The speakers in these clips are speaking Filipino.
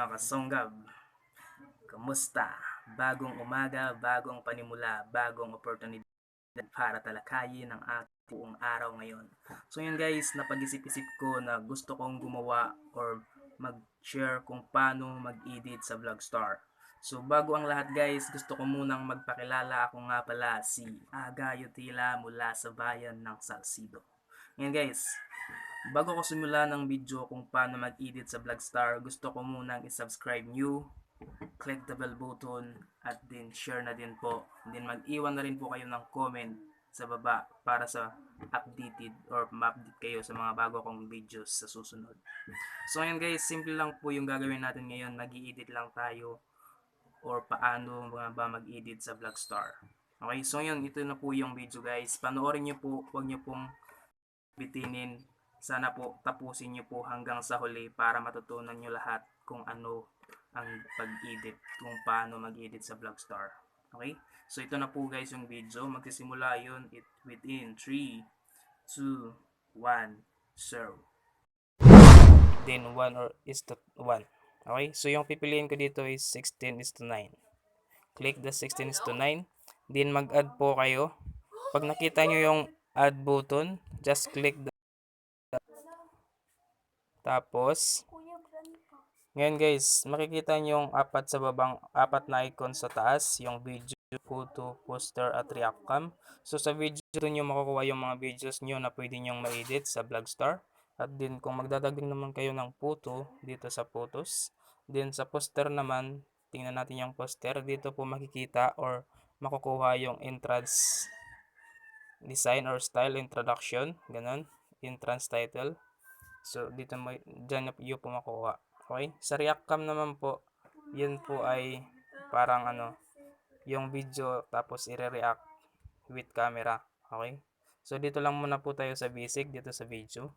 mga kasonggab, kamusta? Bagong umaga, bagong panimula, bagong oportunidad para talakayin ang ating buong araw ngayon. So yun guys, napag-isip-isip ko na gusto kong gumawa or mag-share kung paano mag-edit sa Vlogstar. So bago ang lahat guys, gusto ko munang magpakilala. Ako nga pala si Agayo Tila mula sa bayan ng Salcido. Ngayon guys, bago ko simula ng video kung paano mag-edit sa Vlogstar, gusto ko munang i-subscribe nyo, click the bell button, at din share na din po. Then mag-iwan na rin po kayo ng comment sa baba para sa updated or ma-update kayo sa mga bago kong videos sa susunod. So ngayon guys, simple lang po yung gagawin natin ngayon. Mag-i-edit lang tayo or paano ba mag-edit sa Vlogstar. Okay, so yun, ito na po yung video guys. Panoorin nyo po, huwag nyo pong bitinin. Sana po tapusin nyo po hanggang sa huli para matutunan nyo lahat kung ano ang pag-edit, kung paano mag-edit sa Vlogstar. Okay? So ito na po guys yung video. Magsisimula yun within 3, 2, 1, 0. Then 1 or is to 1. Okay? So yung pipiliin ko dito is 16:9. Click the 16:9. Then mag-add po kayo. Pag nakita nyo yung add button, just click the tapos ngayon guys, makikita nyo yung apat sa babang, apat na icon sa taas, yung video, photo, poster, at react cam. So sa video nyo makukuha yung mga videos nyo na pwede nyo ma-edit sa Vlogstar. At din kung magdadagdag naman kayo ng photo dito sa photos. Then sa poster naman, tingnan natin yung poster. Dito po makikita or makukuha yung entrance design or style introduction, ganun, entrance title. So dito mo diyan yung po makuha. Okay? Sa react cam naman po, yun po ay parang yung video tapos i-react with camera. Okay? So dito lang muna po tayo sa basic dito sa video.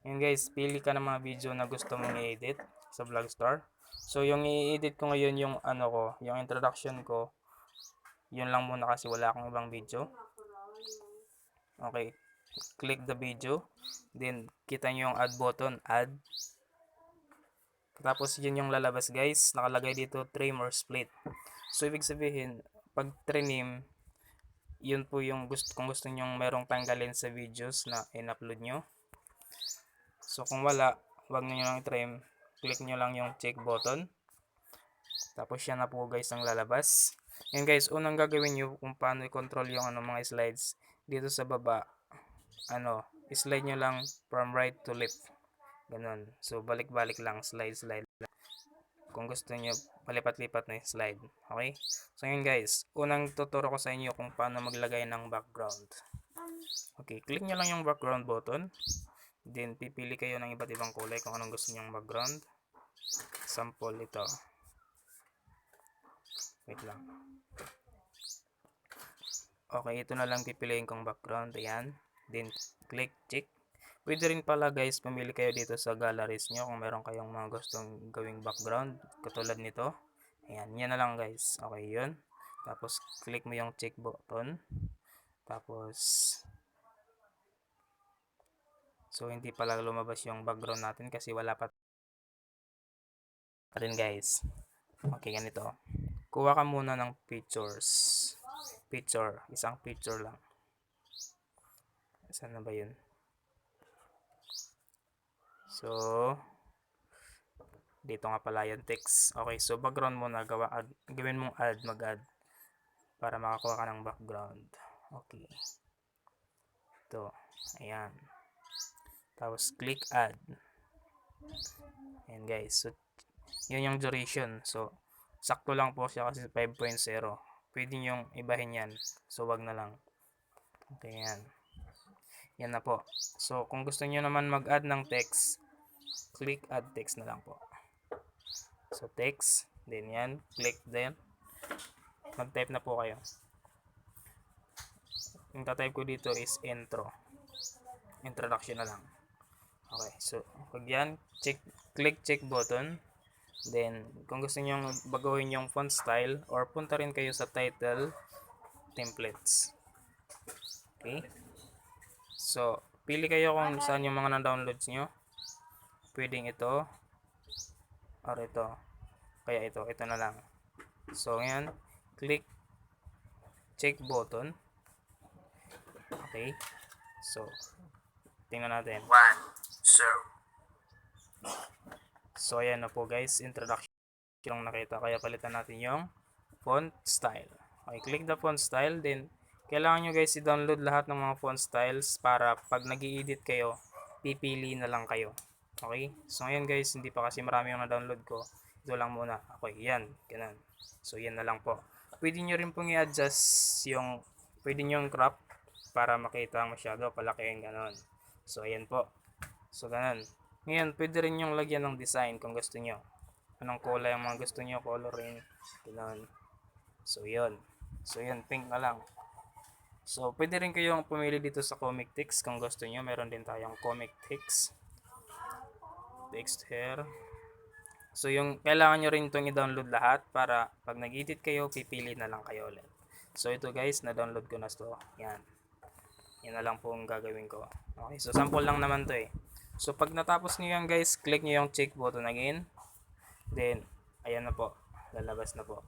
Yun guys, pili ka ng mga video na gusto mong i-edit sa Vlogstar. So yung i-edit ko ngayon yung yung introduction ko. Yun lang muna kasi wala akong ibang video. Okay. Click the video. Then kita nyo yung add button, add. Tapos yun yung lalabas guys, nakalagay dito trim or split. So ibig sabihin, pag trim, yun po yung kung gusto nyo merong tanggalin sa videos na in-upload nyo. So kung wala, wag nyo lang i-trim, click nyo lang yung check button. Tapos yan na po guys ang lalabas. Yan guys, unang gagawin nyo kung paano i-control yung mga slides dito sa baba. Slide nyo lang from right to left. Ganun. So, balik-balik lang. Slide lang. Kung gusto nyo, palipat-lipat na yung slide. Okay? So, yun guys. Unang tuturo ko sa inyo kung paano maglagay ng background. Okay. Click nyo lang yung background button. Then, pipili kayo ng iba't ibang kulay kung anong gusto nyo yung background. Sample ito. Wait lang. Okay. Ito na lang pipiliin kong background. Ayan. Then, click check. Pwede rin pala guys, pumili kayo dito sa galleries nyo kung meron kayong mga gustong gawing background. Katulad nito. Ayan, yan na lang guys. Okay, yun. Tapos, click mo yung check button. Tapos, so hindi pala lumabas yung background natin kasi wala pa rin guys. Okay, ganito. Kuha ka muna ng pictures. Isang picture lang. Saan na ba yun? So, dito nga pala yung text. Okay, so background muna, gawin mong mag-add para makakuha ka ng background. Okay. Ito, ayan. Tapos click add. Ayan guys, so yun yung duration. So, sakto lang po siya kasi 5.0. Pwede nyong ibahin yan. So, wag na lang. Okay, yan. Yan na po. So, kung gusto nyo naman mag-add ng text, click add text na lang po. So, text. Then yan. Click then. Mag-type na po kayo. Yung tatype ko dito is intro. Introduction na lang. Okay. So, pag yan, click check button. Then, kung gusto nyo baguhin yung font style or punta rin kayo sa title templates. Okay. So, pili kayo kung saan yung mga na-downloads nyo. Pwedeng ito or ito. Kaya ito na lang. So, ngayon, click check button. Okay. So, tingnan natin. 1, 0. So, ayan na po guys. Introduction yung nakita. Kaya palitan natin yung font style. Okay, click the font style. Then, kailangan nyo guys i-download lahat ng mga font styles para pag nag-i-edit kayo, pipili na lang kayo. Okay? So, ngayon guys, hindi pa kasi marami yung na-download ko. Ito lang muna. Okay, yan. Ganun. So, yan na lang po. Pwede nyo rin pong i-adjust yung, pwede nyo yung crop para makita masyado, palakihin, ganun. So, ayan po. So, ganun. Ngayon, pwede rin yung lagyan ng design kung gusto nyo. Anong kulay ang mga gusto nyo, coloring, ganun. So, yun. So, yun, pink na lang. So, pwede rin kayong pumili dito sa comic text kung gusto nyo. Meron din tayong comic text. Text here. So, yung kailangan nyo rin itong i-download lahat para pag nag-edit kayo, pipili na lang kayo ulit. So, ito guys, na-download ko na ito. Yan. Yan na lang po ang gagawin ko. Okay, so sample lang naman to eh. So, pag natapos nyo yan guys, click nyo yung check button again. Then, ayan na po. Lalabas na po.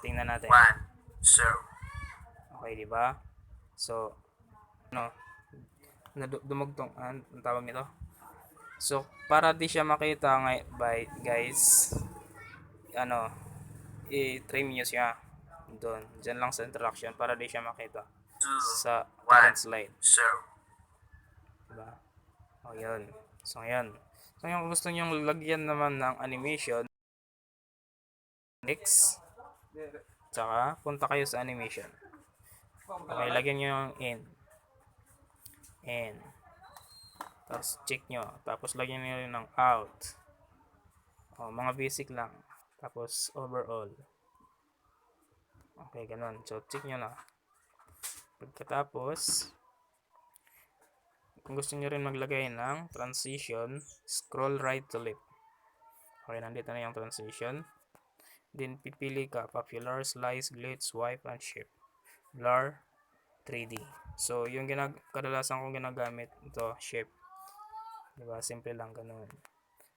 Tingnan natin. 1, 0. Okay, di ba? So, ano, dumugtong, ang tawag nito. So, para di siya makita by guys, ano, i-trim nyo siya doon. Diyan lang sa introduction para di siya makita sa current slide. Diba? O, yun. So, yun. So, yung gusto nyo lagyan naman ng animation, next, tsaka punta kayo sa animation. Okay, lagyan nyo yung in. Tapos check nyo. Tapos lagyan nyo rin ng out. O, mga basic lang. Tapos overall. Okay, ganun. So, check nyo na. Pagkatapos, kung gusto nyo rin maglagay ng transition, scroll right to left. Okay, nandito na yung transition. Then, pipili ka, popular, slice, glitch, swipe, and shape. Blur, 3D. So, yung kadalasan kong ginagamit, ito, shape. Diba? Simple lang, ganun.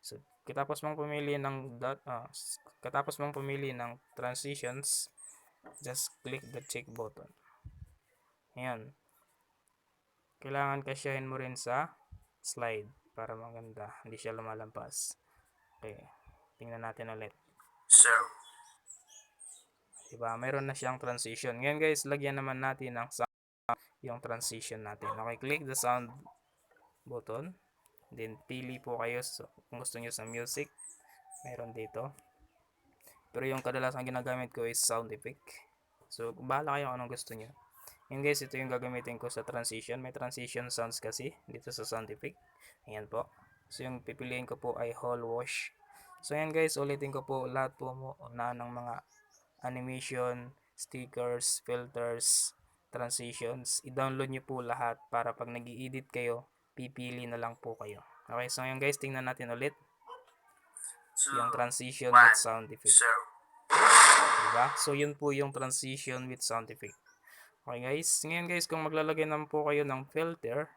So, katapos mong pumili ng transitions, just click the check button. Ayan. Kailangan kasyahin mo rin sa slide para maganda. Hindi siya lumalampas. Okay. Tingnan natin ulit. So, diba? Mayroon na siyang transition. Ngayon guys, lagyan naman natin ng sound yung transition natin. Okay, click the sound button. Then, pili po kayo kung gusto nyo sa music. Mayroon dito. Pero yung kadalasan ginagamit ko is sound effect. So, bahala kayo anong gusto nyo. Yan guys, ito yung gagamitin ko sa transition. May transition sounds kasi dito sa sound effect. Ayan po. So, yung pipiliin ko po ay whole wash. So, yan guys, ulitin ko po lahat po na ng mga animation, stickers, filters, transitions. I-download nyo po lahat para pag nag-i-edit kayo, pipili na lang po kayo. Okay, so yan guys, tingnan natin ulit yung transition with sound effect. Diba? So, yun po yung transition with sound effect. Okay guys, ngayon guys, kung maglalagay naman po kayo ng filter,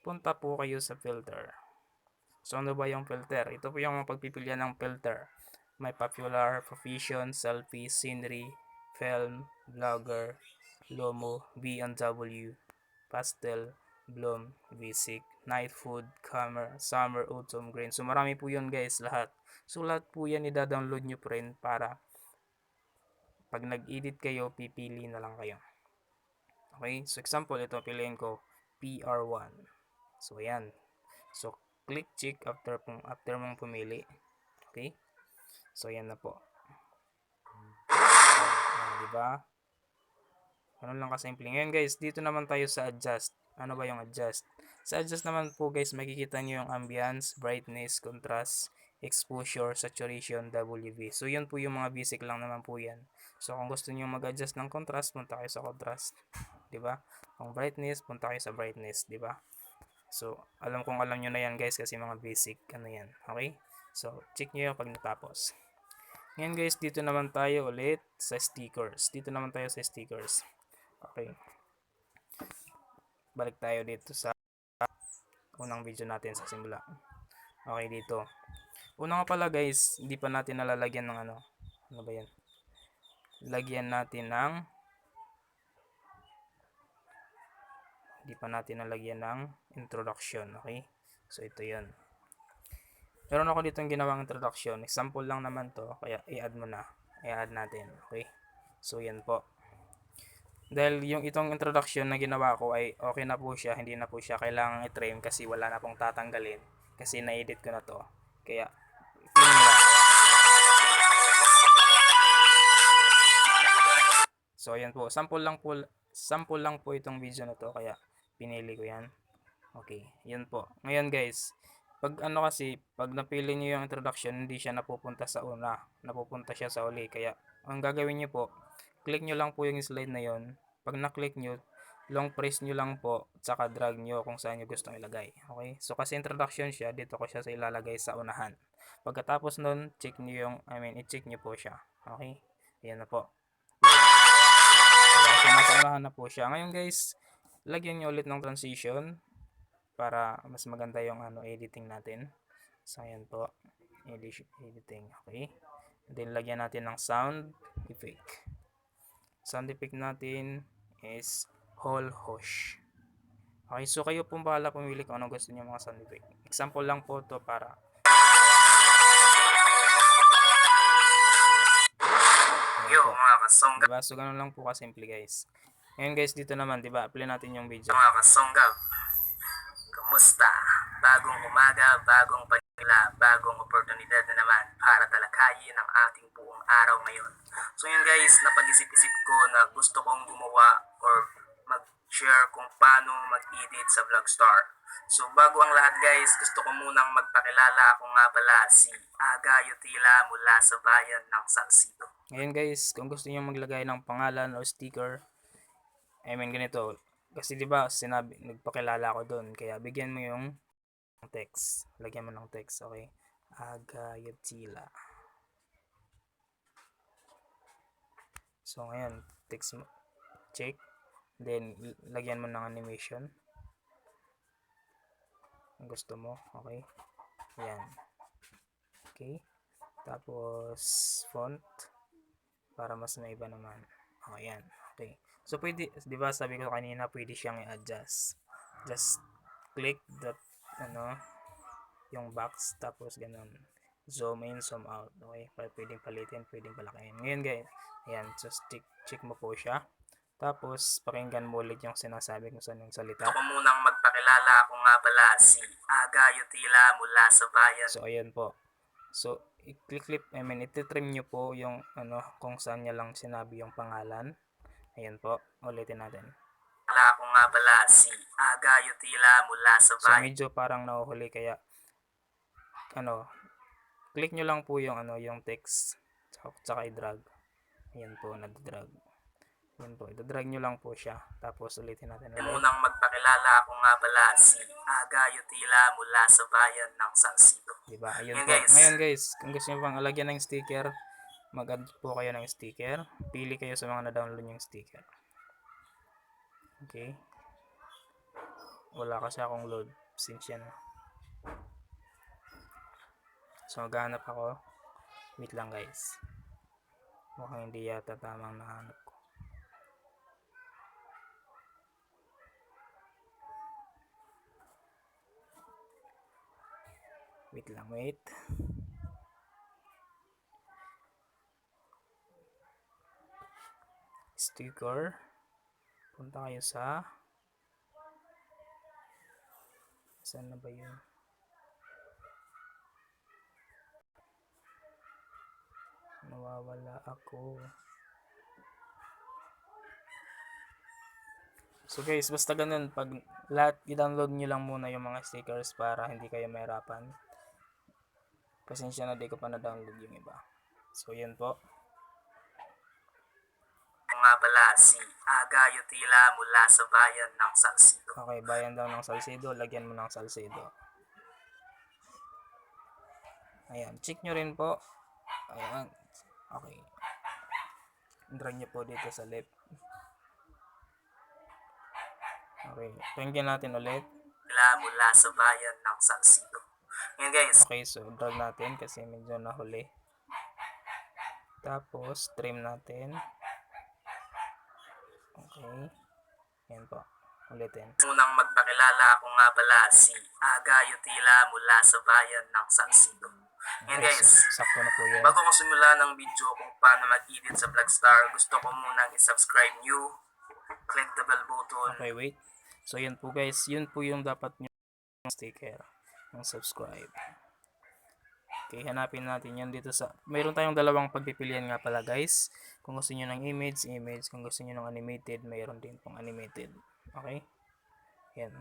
punta po kayo sa filter. So, ano ba yung filter? Ito po yung pagpipilian ng filter. May popular, profession, selfie, scenery, film, vlogger, Lomo, B&W, pastel, bloom, basic, night food, camera, summer, autumn, green. So, marami po yun guys, lahat. So, lahat po yan i-download nyo po rin para pag nag-edit kayo, pipili na lang kayo. Okay, so example, ito piliin ko PR1. So, ayan. So, click check after mong pumili. Okay? So, ayan na po. Ayan, diba? Ganun lang kasimple. Ngayon guys, dito naman tayo sa adjust. Ano ba yung adjust? Sa adjust naman po guys, makikita nyo yung ambience, brightness, contrast, exposure, saturation, WB. So, yun po yung mga basic lang naman po yan. So, kung gusto nyo mag-adjust ng contrast, punta kayo sa contrast. Diba? Kung brightness, punta kayo sa brightness. Diba? So, alam nyo na yan guys kasi mga basic, ano yan. Okay? So, check nyo yung pag natapos. Ngayon guys, dito naman tayo ulit sa stickers. Dito naman tayo sa stickers. Okay. Balik tayo dito sa unang video natin sa simula. Okay, dito. Una nga pala guys, hindi pa natin nalalagyan ng ano. Ano ba yan? Lagyan natin ng hindi pa natin nalagyan ng introduction, okay? So ito 'yon. Meron ako ditong ginawang introduction. Example lang naman to, kaya i-add mo na. I-add natin, okay? So yan po. Dahil yung itong introduction na ginawa ko ay okay na po siya, hindi na po siya kailangang i-trim kasi wala na pong tatanggalin kasi na-edit ko na to. Kaya i-trim nyo lang. So ayan po, sample lang po itong video na to kaya pinili ko yan. Okay, yun po. Ngayon guys, pag ano kasi, pag napili niyo yung introduction, hindi siya napupunta sa una, napupunta siya sa uli. Kaya ang gagawin niyo po, click nyo lang po yung slide na yon. Pag na-click nyo, long press nyo lang po, saka drag nyo kung saan nyo gustong ilagay. Okay? So kasi introduction siya, dito ko siya sa ilalagay sa unahan. Pagkatapos nun, check nyo yung, i-check nyo po siya. Okay? Ayan na po. Kaya so nasa unahan na po siya. Ngayon guys, lagyan nyo ulit ng transition para mas maganda yung editing natin. So ayan po, editing. Okay? Then lagyan natin ng sound effect. Sound effect natin is whole hush. Okay, so kayo pong bahala pumili kung anong gusto niyo mga sound effect. Example lang po to para yo mga kasonggab. Diba? So ganun lang po kasimple guys. Ngayon guys, dito naman, diba, apply natin yung video. Mga kasonggab, kamusta? Bagong umaga, bagong panila, bagong oportunidad na naman para talakayin ang ating buong araw ngayon. So yun guys, napag-isip-isip ko na gusto kong gumawa or mag-share kung paano mag-edit sa Vlogstar. So bago ang lahat guys, gusto ko munang magpakilala. Ako nga pala si Agayo Tila mula sa bayan ng Salcido. Ngayon guys, kung gusto niyo maglagay ng pangalan o sticker, ganito. Kasi 'di ba, nagpakilala ako doon, kaya bigyan mo yung text. Lagyan mo ng text, okay? Agayo Tila. So ngayon, text mo, check. Then lagyan mo ng animation. Ang gusto mo, okay? Ayan. Okay. Tapos font para mas maiba naman. Oh, ayan. Okay. So pwede, 'di ba sabi ko kanina, pwede siyang i-adjust. Just click that yung box, tapos ganun. Zoom in, zoom out. Okay? Pwedeng palitin, pwedeng palakihin. Ngayon guys, ayan, just check mo po siya. Tapos, pakinggan mo ulit yung sinasabi kung saan yung salita. Gusto ko munang magpakilala. Ako nga pala si Agayo Tila mula sa bayan. So, ayan po. So, ititrim nyo po yung kung saan niya lang sinabi yung pangalan. Ayan po. Ulitin natin. Ako nga pala si Agayo Tila mula sa bayan. So, medyo parang nahuhuli kaya click nyo lang po yung yung text, tsaka i-drag. Ayan po, nag-drag. Ayan po, i-drag nyo lang po siya. Tapos ulitin natin ulit. Munang magpakilala, ako nga pala si Agayo Tila mula sa bayan ng Salcido. Diba? Ayun po. Guys. Ngayon guys, kung gusto nyo pang alagyan ng sticker, mag-add po kayo ng sticker. Pili kayo sa mga na-download yung sticker. Okay. Wala kasi akong load. Since yan. So maghanap ako. Wait lang guys. Mukhang hindi yata tamang nahanap ko. Wait lang, wait. Sticker. Punta kayo sa saan na ba yun? Nawawala ako. So guys, basta ganun, pag lahat i-download nyo lang muna yung mga stickers para hindi kayo mahirapan. Pasensya na, di ko pa na-download yung iba. So yun po. Nga pala si Agayo Tila mula sa bayan ng Salcido. Okay, bayan daw ng Salcido, lagyan mo ng Salcido. Ayan, check nyo rin po. Ayan. Okay. Drag nyo po dito sa left. Okay. Tingnan natin ulit. Mula sa bayan ng Salcido. Yan guys. Okay, so drag natin kasi medyo nahuli. Tapos trim natin. Okay. Yan po. Ulitin. Unang magpakilala, ako nga pala si Agayo Tila mula sa bayan ng Salsido. Yan guys. Sakto na po yan. Bago ko simula ng video kung paano mag-edit sa Vlogstar, gusto ko munang i-subscribe nyo. Click the bell button. Okay, wait. So yan po guys. Yun po yung dapat nyo sticker ng subscribe. Okay, hanapin natin yan dito sa... Mayroon tayong dalawang pagpipilian nga pala guys. Kung gusto nyo ng image. Kung gusto nyo ng animated, mayroon din pong animated. Okay? Yan.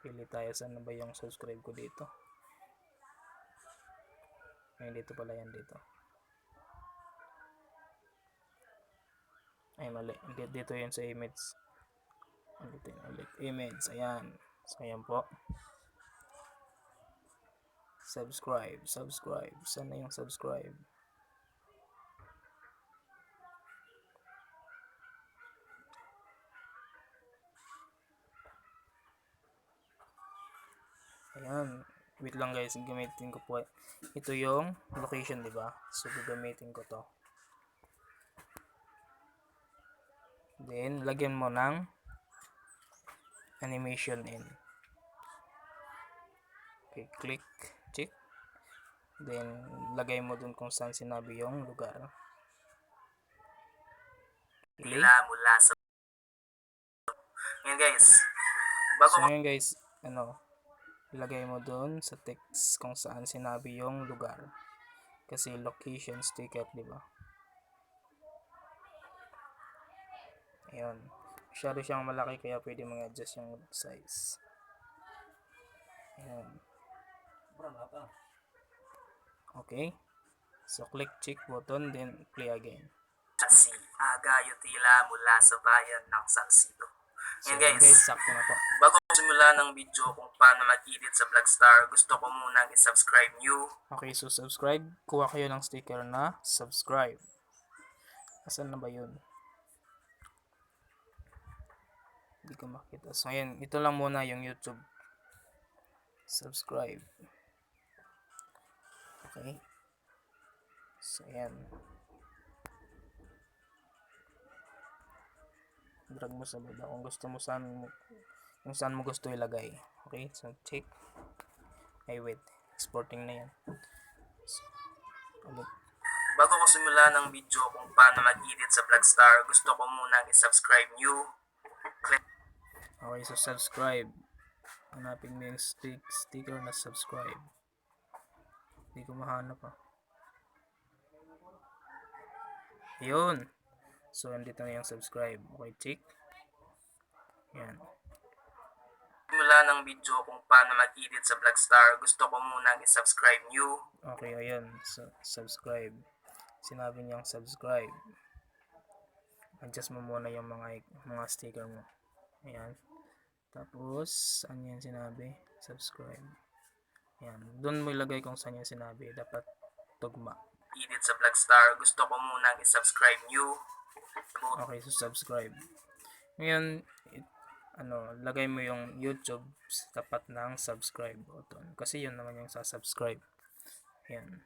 Pili tayo. Saan na ba yung subscribe ko dito? Ay, dito pala yan dito. Ay, mali. Dito yun sa image. Dito yun ulit. Image. Ayan. So, ayan po. Subscribe. Saan na yung subscribe? Ayan. Wait lang guys. Gamitin ko po. Ito yung location, di ba? So, gagamitin ko to. Then, lagyan mo ng animation in. Okay, click. Check. Then, lagay mo dun kung saan sinabi yung lugar. Play. Mula sa... Yan guys. So, ngayon guys, ilagay mo dun sa text kung saan sinabi yung lugar. Kasi location sticker, di ba? Ayun. Masyado siyang malaki kaya pwede mag-adjust yung size. Ayun. Okay. So, click check button, then play again. Si Agayo Tila mula sa bayan ng Salsido. So, guys, sakto na po. Bago ko simula ng video kung paano mag-edit sa Vlogstar, gusto ko munang i-subscribe nyo. Okay, so subscribe. Kuha kayo ng sticker na subscribe. Asan na ba yun? Hindi ko makita. So, ayan. Ito lang muna yung YouTube. Subscribe. Okay. So, ayan. Drag mo sa baba kung gusto mo kung saan mo gusto ilagay. Okay, so check. Ay, wait. Exporting na yan. So, bago ko simula ng video kung paano mag-edit sa Vlogstar, gusto ko munang i-subscribe nyo. Okay, so subscribe. Hanapin mo yung sticker na subscribe. Hindi ko mahanap pa. Yun. So, andito na yung subscribe. Okay, check. Yan. Simula ng video kung paano mag-edit sa Vlogstar, gusto ko munang i-subscribe nyo. Okay, ayun. So, subscribe. Sinabi niyang subscribe. Adjust mo muna yung mga sticker mo. Ayan. Tapos, saan yan sinabi? Subscribe. Ayan. Doon mo ilagay kung saan yan sinabi. Dapat tugma. Edit sa Vlogstar, gusto ko munang i-subscribe nyo. Okay, so subscribe. Ngayon, lagay mo yung YouTube sa tapat ng subscribe button. Kasi yun naman yung sa-subscribe. Ayan.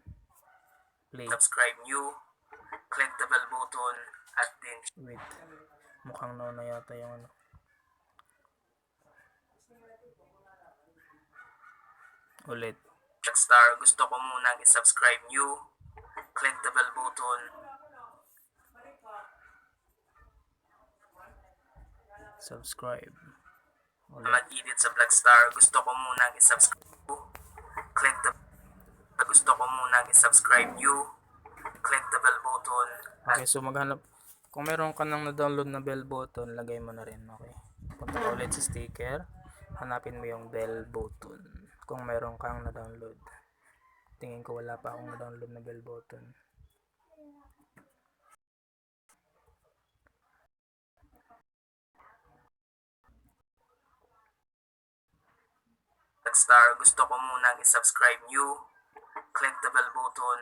Play. Subscribe nyo. Click the bell button. At then, wait. Mukhang na yata yung ulit. Vlogstar, gusto ko munang i-subscribe nyo. Click the bell button. Subscribe. Mag-edit sa Vlogstar, gusto ko munang i-subscribe. Click the... Gusto ko munang i-subscribe nyo. Click the bell button. Okay, so maghanap. Kung meron ka nang na-download na bell button, lagay mo na rin. Okay. Punta ka ulit sa sticker. Hanapin mo yung bell button. Kung meron kang na-download. Tingin ko wala pa akong na-download na bell button. Vlogstar, gusto ko munang i-subscribe nyo. Click the bell button.